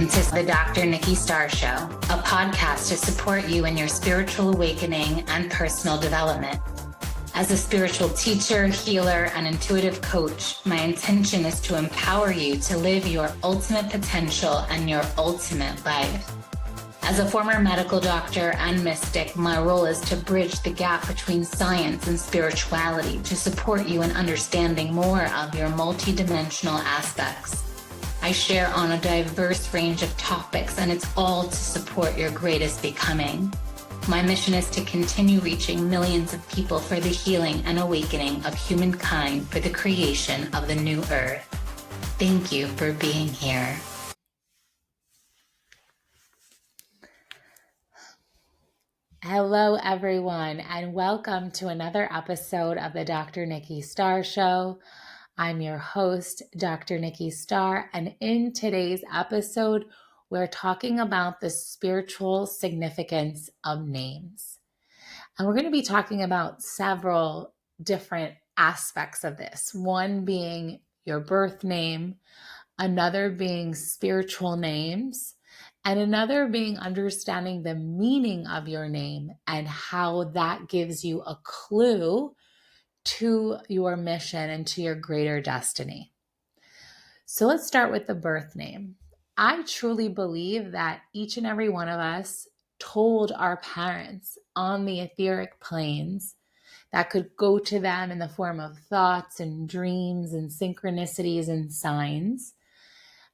Welcome to the Dr. Nikki Starr Show, a podcast to support you in your spiritual awakening and personal development. As a spiritual teacher, healer, and intuitive coach, my intention is to empower you to live your ultimate potential and your ultimate life. As a former medical doctor and mystic, my role is to bridge the gap between science and spirituality to support you in understanding more of your multidimensional aspects. I share on a diverse range of topics, and it's all to support your greatest becoming. My mission is to continue reaching millions of people for the healing and awakening of humankind for the creation of the new earth. Thank you for being here. Hello, everyone, and welcome to another episode of the Dr. Nikki Starr Show. I'm your host, Dr. Nikki Starr, and in today's episode, we're talking about the spiritual significance of names. And we're going to be talking about several different aspects of this, one being your birth name, another being spiritual names, and another being understanding the meaning of your name and how that gives you a clue to your mission and to your greater destiny. So let's start with the birth name. I truly believe that each and every one of us told our parents on the etheric planes that could go to them in the form of thoughts and dreams and synchronicities and signs.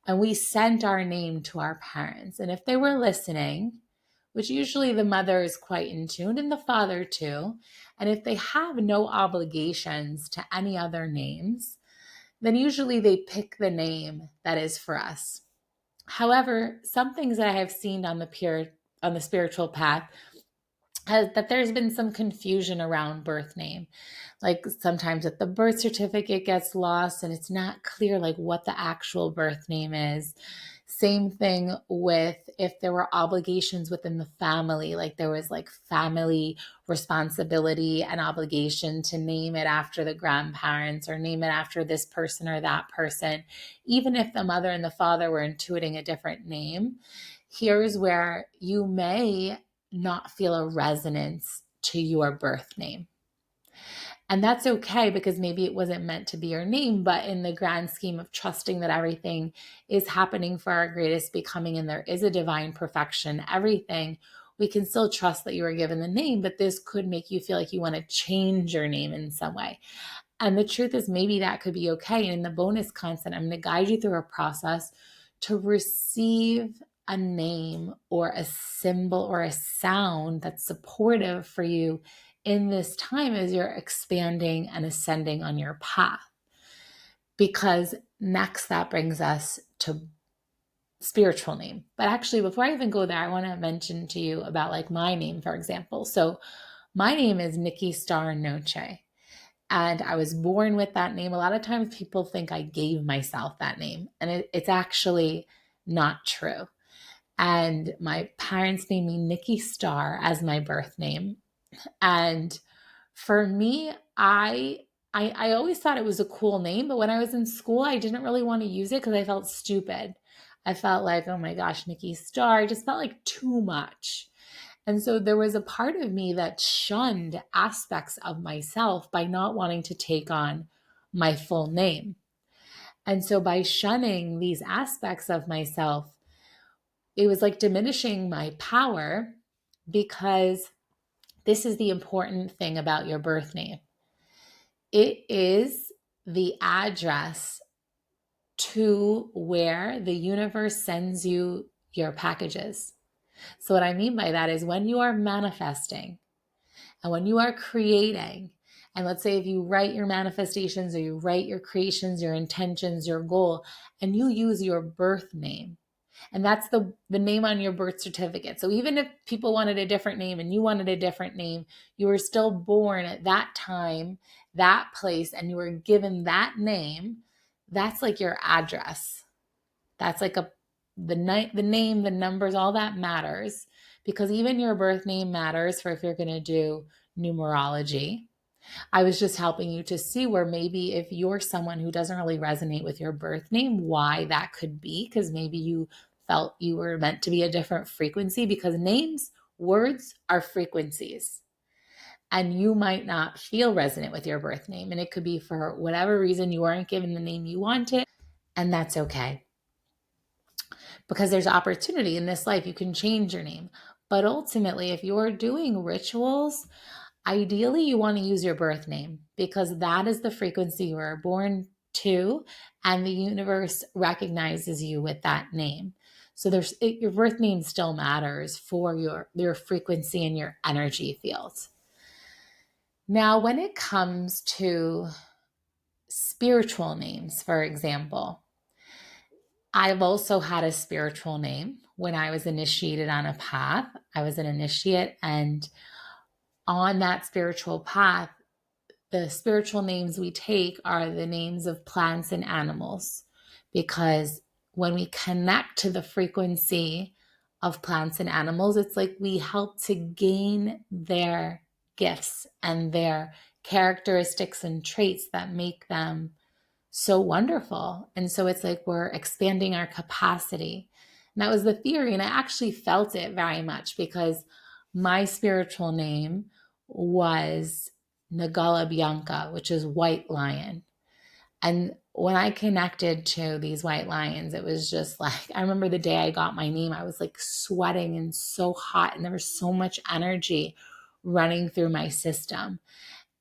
And we sent our name to our parents. And if they were listening, which usually the mother is quite in tune and the father too, and if they have no obligations to any other names, then usually they pick the name that is for us. However, some things that I have seen on the spiritual path that there's been some confusion around birth name. Like sometimes that the birth certificate gets lost and it's not clear like what the actual birth name is. Same thing with if there were obligations within the family, like there was like family responsibility and obligation to name it after the grandparents or name it after this person or that person. Even if the mother and the father were intuiting a different name, here's where you may not feel a resonance to your birth name. And that's okay because maybe it wasn't meant to be your name, but in the grand scheme of trusting that everything is happening for our greatest becoming and there is a divine perfection, everything, we can still trust that you were given the name, but this could make you feel like you want to change your name in some way. And the truth is maybe that could be okay. And in the bonus content, I'm going to guide you through a process to receive a name or a symbol or a sound that's supportive for you in this time as you're expanding and ascending on your path. Because next that brings us to spiritual name. But actually, before I even go there, I want to mention to you about like my name, for example. So my name is Nikki Starr Noche. And I was born with that name. A lot of times people think I gave myself that name, and it's actually not true. And my parents named me Nikki Starr as my birth name. And for me, I always thought it was a cool name, but when I was in school, I didn't really want to use it because I felt stupid. I felt like, oh my gosh, Nikki Starr, I just felt like too much. And so there was a part of me that shunned aspects of myself by not wanting to take on my full name. And so by shunning these aspects of myself, it was like diminishing my power, because this is the important thing about your birth name. It is the address to where the universe sends you your packages. So what I mean by that is when you are manifesting and when you are creating, and let's say if you write your manifestations or you write your creations, your intentions, your goal, and you use your birth name, and that's the name on your birth certificate. So even if people wanted a different name and you wanted a different name, you were still born at that time, that place, and you were given that name. That's like your address. That's like the name, the numbers, all that matters, because even your birth name matters for if you're going to do numerology. I was just helping you to see where maybe if you're someone who doesn't really resonate with your birth name, why that could be, because maybe you felt you were meant to be a different frequency, because names, words are frequencies. And you might not feel resonant with your birth name. And it could be for whatever reason you weren't given the name you wanted. And that's okay. Because there's opportunity in this life. You can change your name. But ultimately, if you're doing rituals, ideally you want to use your birth name, because that is the frequency you were born to, and the universe recognizes you with that name. So your birth name still matters for your frequency and your energy field. Now, when it comes to spiritual names, for example, I've also had a spiritual name when I was initiated on a path. I was an initiate, and on that spiritual path, the spiritual names we take are the names of plants and animals, because when we connect to the frequency of plants and animals, it's like we help to gain their gifts and their characteristics and traits that make them so wonderful. And so it's like we're expanding our capacity. And that was the theory. And I actually felt it very much, because my spiritual name was Nagala Bianca, which is white lion. And when I connected to these white lions, it was just like, I remember the day I got my name, I was like sweating and so hot, and there was so much energy running through my system.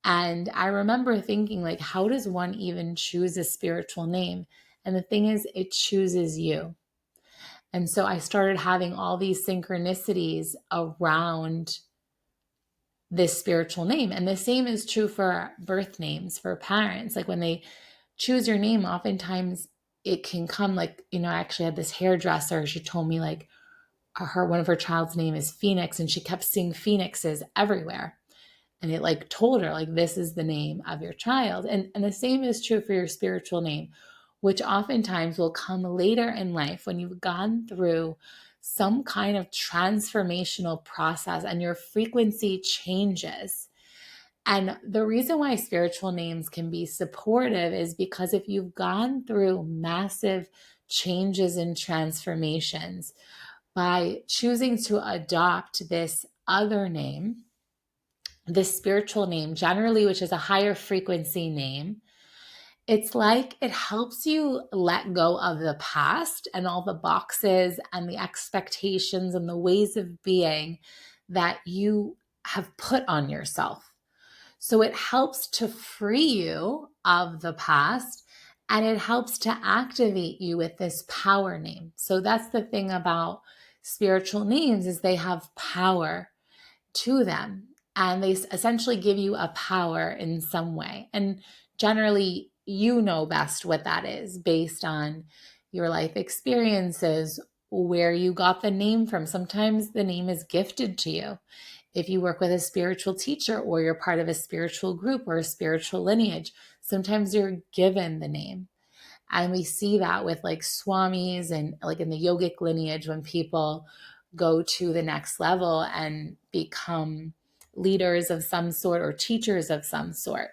And I remember thinking, like, how does one even choose a spiritual name? And the thing is, it chooses you. And so I started having all these synchronicities around this spiritual name. And the same is true for birth names for parents. Like when they choose your name, oftentimes it can come like, I actually had this hairdresser. She told me like one of her child's name is Phoenix, and she kept seeing phoenixes everywhere. And it like told her like, this is the name of your child. And the same is true for your spiritual name, which oftentimes will come later in life when you've gone through some kind of transformational process and your frequency changes. And the reason why spiritual names can be supportive is because if you've gone through massive changes and transformations, by choosing to adopt this other name, this spiritual name generally, which is a higher frequency name, it's like it helps you let go of the past and all the boxes and the expectations and the ways of being that you have put on yourself. So it helps to free you of the past, and it helps to activate you with this power name. So that's the thing about spiritual names, is they have power to them, and they essentially give you a power in some way. And generally, you know best what that is based on your life experiences, where you got the name from. Sometimes the name is gifted to you. If you work with a spiritual teacher, or you're part of a spiritual group or a spiritual lineage, sometimes you're given the name. And we see that with like swamis and like in the yogic lineage, when people go to the next level and become leaders of some sort or teachers of some sort.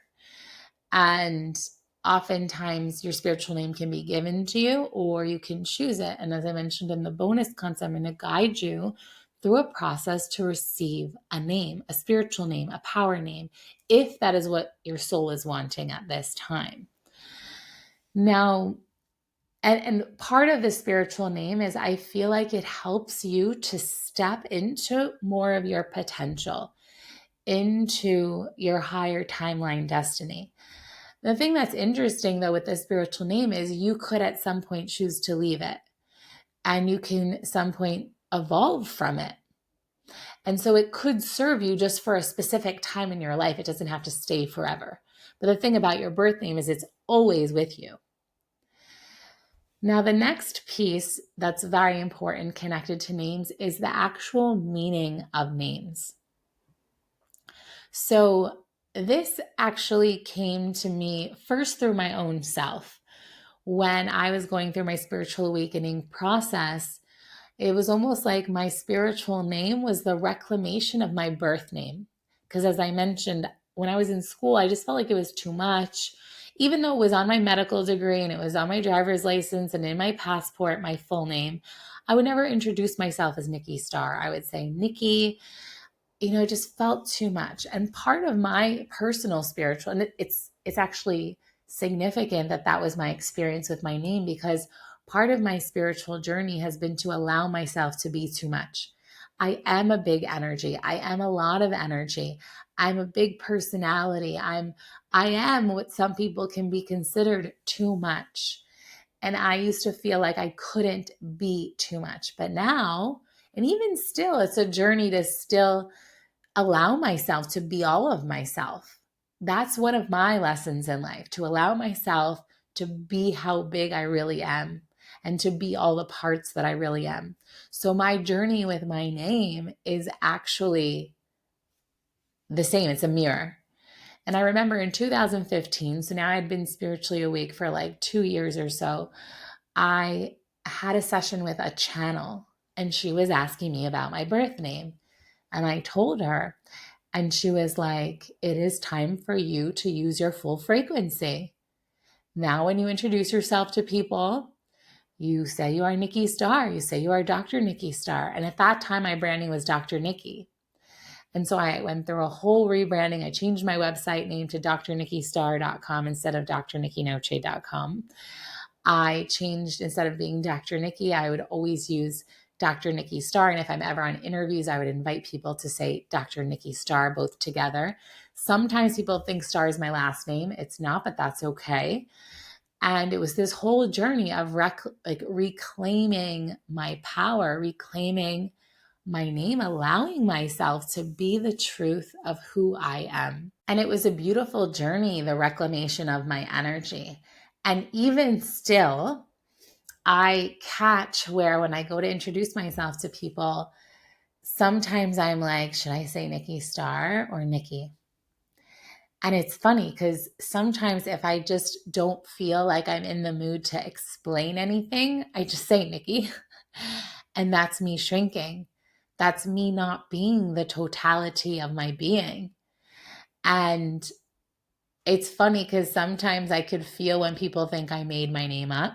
And oftentimes your spiritual name can be given to you, or you can choose it. And as I mentioned in the bonus concept, I'm going to guide you through a process to receive a name, a spiritual name, a power name, if that is what your soul is wanting at this time. Now, and part of the spiritual name is, I feel like it helps you to step into more of your potential, into your higher timeline destiny. The thing that's interesting though with the spiritual name is you could at some point choose to leave it, and you can at some point evolve from it. And so it could serve you just for a specific time in your life. It doesn't have to stay forever. But the thing about your birth name is it's always with you. Now, the next piece that's very important connected to names is the actual meaning of names. So this actually came to me first through my own self. When I was going through my spiritual awakening process, it was almost like my spiritual name was the reclamation of my birth name. Because as I mentioned, when I was in school, I just felt like it was too much. Even though it was on my medical degree and it was on my driver's license and in my passport, my full name, I would never introduce myself as Nikki Starr. I would say Nikki. It just felt too much. And part of my personal spiritual, and it's actually significant that that was my experience with my name, because part of my spiritual journey has been to allow myself to be too much. I am a big energy. I am a lot of energy. I'm a big personality. I am what some people can be considered too much. And I used to feel like I couldn't be too much. But now, and even still, it's a journey to still allow myself to be all of myself. That's one of my lessons in life, to allow myself to be how big I really am and to be all the parts that I really am. So my journey with my name is actually the same. It's a mirror. And I remember in 2015, so now I had been spiritually awake for like 2 years or so, I had a session with a channel and she was asking me about my birth name. And I told her, and she was like, it is time for you to use your full frequency. Now, when you introduce yourself to people, you say you are Nikki Starr. You say you are Dr. Nikki Starr. And at that time, my branding was Dr. Nikki. And so I went through a whole rebranding. I changed my website name to drnikkistarr.com instead of drnikkinoche.com. I changed, instead of being Dr. Nikki, I would always use Dr. Nikki Starr. And if I'm ever on interviews, I would invite people to say Dr. Nikki Starr, both together. Sometimes people think Starr is my last name. It's not, but that's okay. And it was this whole journey of reclaiming my power, reclaiming my name, allowing myself to be the truth of who I am. And it was a beautiful journey, the reclamation of my energy. And even still, I catch where when I go to introduce myself to people, sometimes I'm like, should I say Nikki Starr or Nikki? And it's funny because sometimes if I just don't feel like I'm in the mood to explain anything, I just say Nikki. And that's me shrinking. That's me not being the totality of my being. And it's funny because sometimes I could feel when people think I made my name up.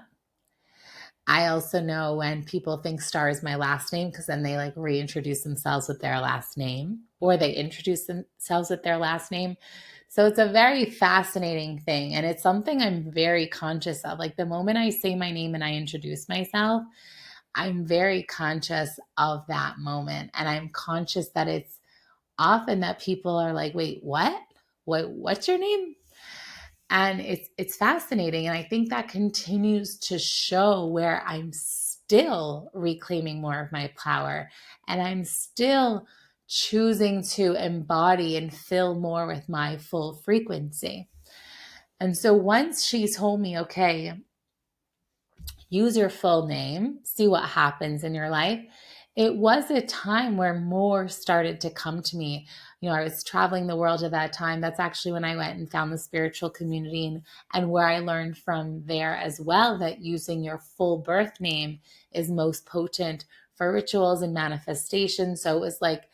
I also know when people think Starr is my last name, because then they like reintroduce themselves with their last name, or they introduce themselves with their last name. So it's a very fascinating thing. And it's something I'm very conscious of. Like the moment I say my name and I introduce myself, I'm very conscious of that moment. And I'm conscious that it's often that people are like, wait, what? What's your name? And it's fascinating. And I think that continues to show where I'm still reclaiming more of my power, and I'm still choosing to embody and fill more with my full frequency. And so once she told me, okay, use your full name, see what happens in your life, it was a time where more started to come to me. I was traveling the world at that time. That's actually when I went and found the spiritual community, and where I learned from there as well that using your full birth name is most potent for rituals and manifestation. So it was like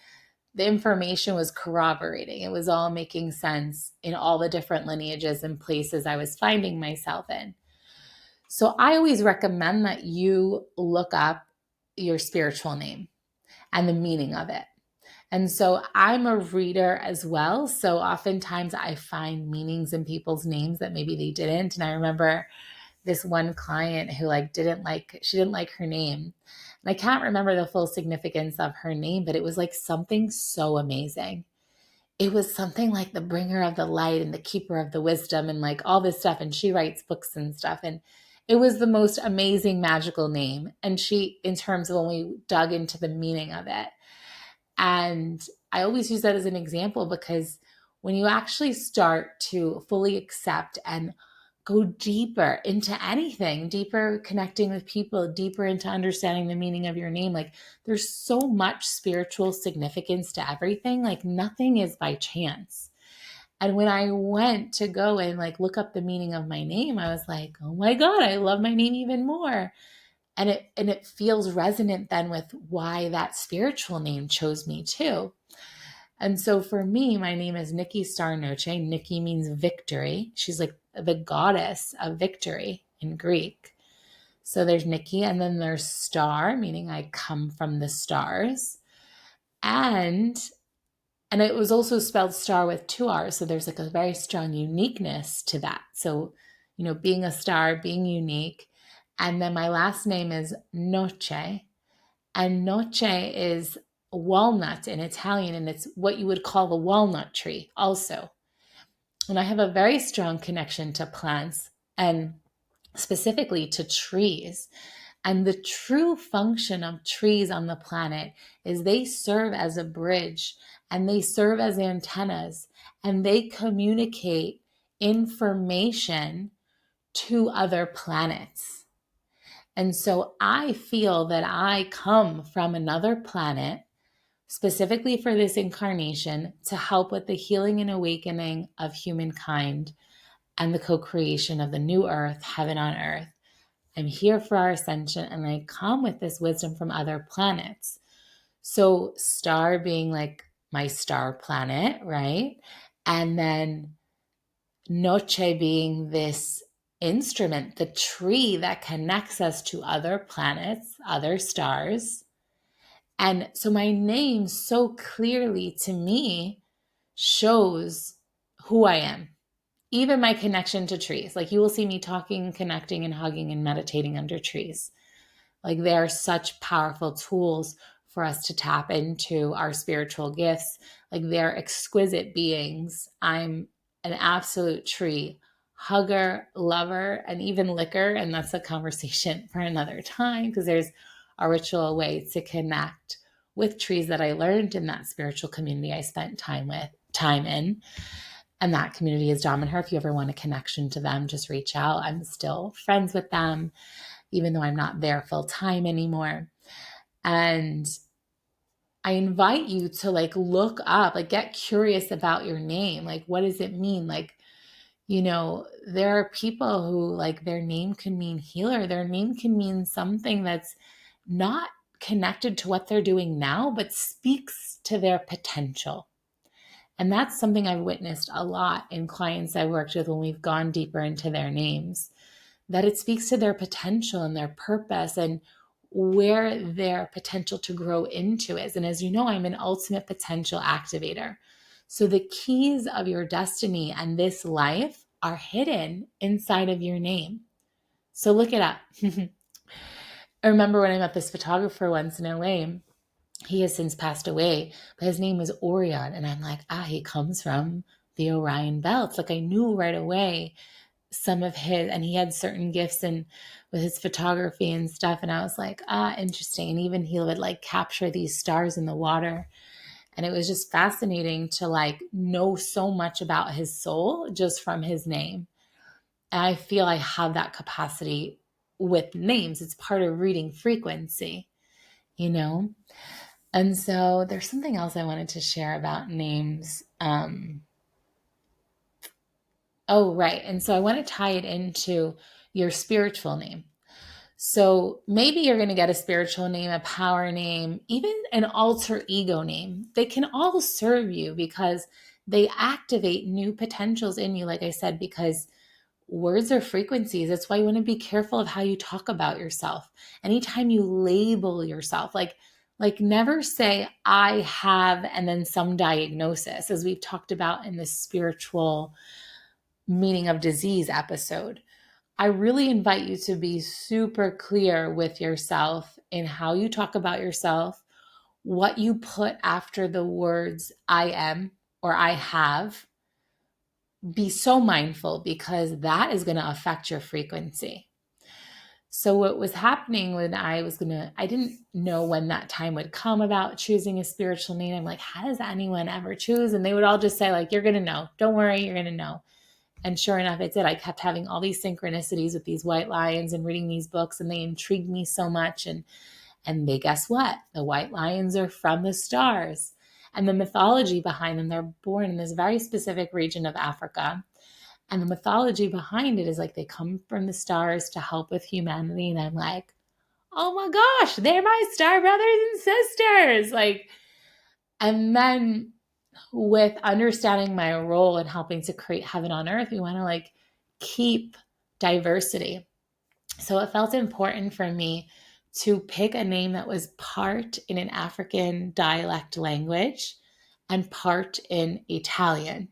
the information was corroborating. It was all making sense in all the different lineages and places I was finding myself in. So I always recommend that you look up your spiritual name and the meaning of it. And so I'm a reader as well. So oftentimes I find meanings in people's names that maybe they didn't. And I remember this one client who she didn't like her name. And I can't remember the full significance of her name, but it was like something so amazing. It was something like the bringer of the light and the keeper of the wisdom and like all this stuff. And she writes books and stuff. And it was the most amazing, magical name. And in terms of when we dug into the meaning of it. And I always use that as an example, because when you actually start to fully accept and go deeper into anything, deeper connecting with people, deeper into understanding the meaning of your name, like there's so much spiritual significance to everything. Like nothing is by chance. And when I went to go and like look up the meaning of my name, I was like, oh my God, I love my name even more. And it feels resonant then with why that spiritual name chose me too. And so for me, my name is Nikki Starr Noche. Nikki means victory. She's like the goddess of victory in Greek. So there's Nikki, and then there's Star, meaning I come from the stars. And it was also spelled star with 2 R's. So there's like a very strong uniqueness to that. So, being a star, being unique. And then my last name is Noce. And noce is walnut in Italian, and it's what you would call the walnut tree also. And I have a very strong connection to plants and specifically to trees. And the true function of trees on the planet is they serve as a bridge and they serve as antennas and they communicate information to other planets. And so I feel that I come from another planet specifically for this incarnation to help with the healing and awakening of humankind and the co-creation of the new earth, heaven on earth. I'm here for our ascension, and I come with this wisdom from other planets. So star being like my star planet, right? And then noche being this instrument, the tree that connects us to other planets, other stars. And so my name so clearly to me shows who I am. Even my connection to trees. Like you will see me talking, connecting, and hugging and meditating under trees. Like they are such powerful tools for us to tap into our spiritual gifts. Like they're exquisite beings. I'm an absolute tree hugger, lover, and even licker. And that's a conversation for another time because there's a ritual way to connect with trees that I learned in that spiritual community I spent time in. And that community is Dom and Her. If you ever want a connection to them, just reach out. I'm still friends with them, even though I'm not there full time anymore. And I invite you to look up, get curious about your name. What does it mean? There are people who their name can mean healer. Their name can mean something that's not connected to what they're doing now, but speaks to their potential. And that's something I've witnessed a lot in clients I've worked with when we've gone deeper into their names, that it speaks to their potential and their purpose and where their potential to grow into is. And as you know, I'm an ultimate potential activator. So the keys of your destiny and this life are hidden inside of your name. So look it up. I remember when I met this photographer once in LA. He has since passed away, but his name was Orion. And I'm like, he comes from the Orion belts. I knew right away some of his, and he had certain gifts and with his photography and stuff. And I was like, interesting. And even he would capture these stars in the water. And it was just fascinating to know so much about his soul just from his name. And I feel I have that capacity with names. It's part of reading frequency, And so there's something else I wanted to share about names. Right. And so I want to tie it into your spiritual name. So maybe you're going to get a spiritual name, a power name, even an alter ego name. They can all serve you because they activate new potentials in you, like I said, because words are frequencies. That's why you want to be careful of how you talk about yourself. Anytime you label yourself, never say I have and then some diagnosis, as we've talked about in the spiritual meaning of disease episode. I really invite you to be super clear with yourself in how you talk about yourself, what you put after the words I am or I have. Be so mindful because that is going to affect your frequency. So what was happening when I didn't know when that time would come about choosing a spiritual name. I'm like, how does anyone ever choose? And they would all just say you're going to know. Don't worry, you're going to know. And sure enough, it did. I kept having all these synchronicities with these white lions and reading these books, and they intrigued me so much. And guess what? The white lions are from the stars. And the mythology behind them, they're born in this very specific region of Africa. And the mythology behind it is they come from the stars to help with humanity. And I'm like, oh my gosh, they're my star brothers and sisters. And then with understanding my role in helping to create heaven on earth, we want to keep diversity. So it felt important for me to pick a name that was part in an African dialect language and part in Italian.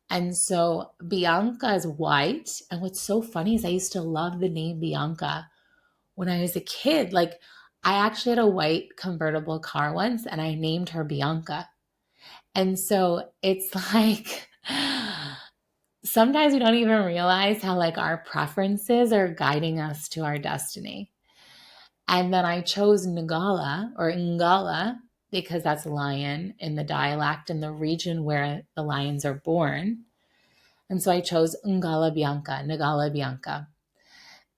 And so Bianca is white. And what's so funny is I used to love the name Bianca when I was a kid. Like, I actually had a white convertible car once and I named her Bianca. And so it's like sometimes we don't even realize how like our preferences are guiding us to our destiny. And then I chose Ngala because that's lion in the dialect in the region where the lions are born. And so I chose Ngala Bianca.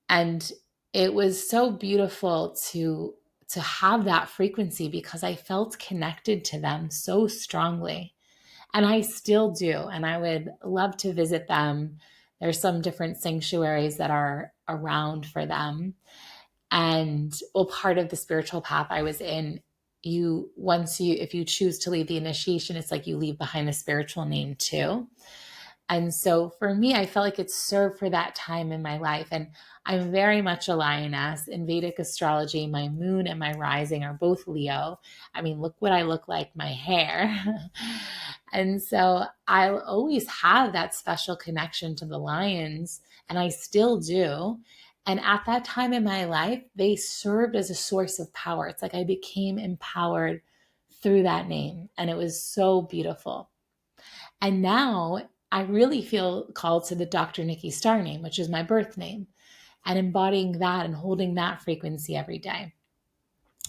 And it was so beautiful to have that frequency because I felt connected to them so strongly. And I still do. And I would love to visit them. There's some different sanctuaries that are around for them. And well, part of the spiritual path I was in, if you choose to leave the initiation, it's like you leave behind a spiritual name too. And so for me, I felt like it served for that time in my life. And I'm very much a lioness. In Vedic astrology, my moon and my rising are both Leo. I mean, look what I look like, my hair. And so I'll always have that special connection to the lions, and I still do. And at that time in my life, they served as a source of power. It's like I became empowered through that name, and it was so beautiful. And now I really feel called to the Dr. Nikki Starr name, which is my birth name, and embodying that and holding that frequency every day.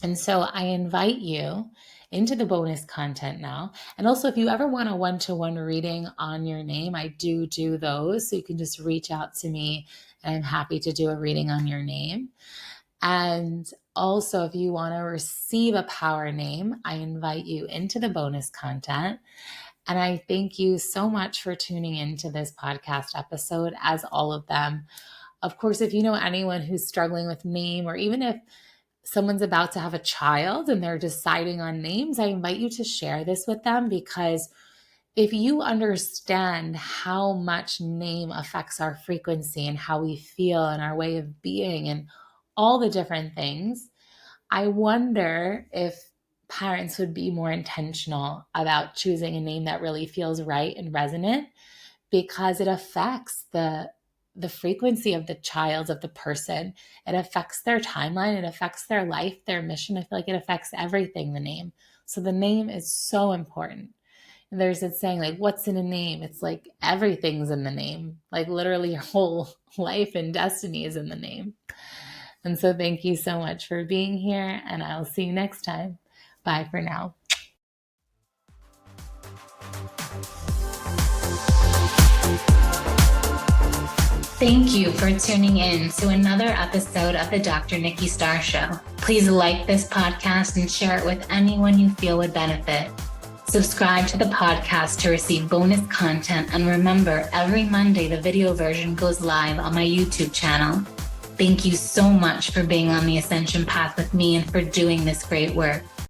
And so I invite you into the bonus content now. And also, if you ever want a one-to-one reading on your name, I do those. So you can just reach out to me and I'm happy to do a reading on your name. And also, if you want to receive a power name, I invite you into the bonus content. And I thank you so much for tuning into this podcast episode, as all of them. Of course, if you know anyone who's struggling with name, or even if someone's about to have a child and they're deciding on names, I invite you to share this with them, because if you understand how much name affects our frequency and how we feel and our way of being and all the different things, I wonder if parents would be more intentional about choosing a name that really feels right and resonant, because it affects the frequency of the child, of the person. It affects their timeline. It affects their life, their mission. I feel like it affects everything, the name. So the name is so important. And there's this saying, like, what's in a name? It's like everything's in the name. Like literally your whole life and destiny is in the name. And so thank you so much for being here, and I'll see you next time. Bye for now. Thank you for tuning in to another episode of the Dr. Nikki Starr Show. Please like this podcast and share it with anyone you feel would benefit. Subscribe to the podcast to receive bonus content, and remember, every Monday the video version goes live on my YouTube channel. Thank you so much for being on the ascension path with me and for doing this great work.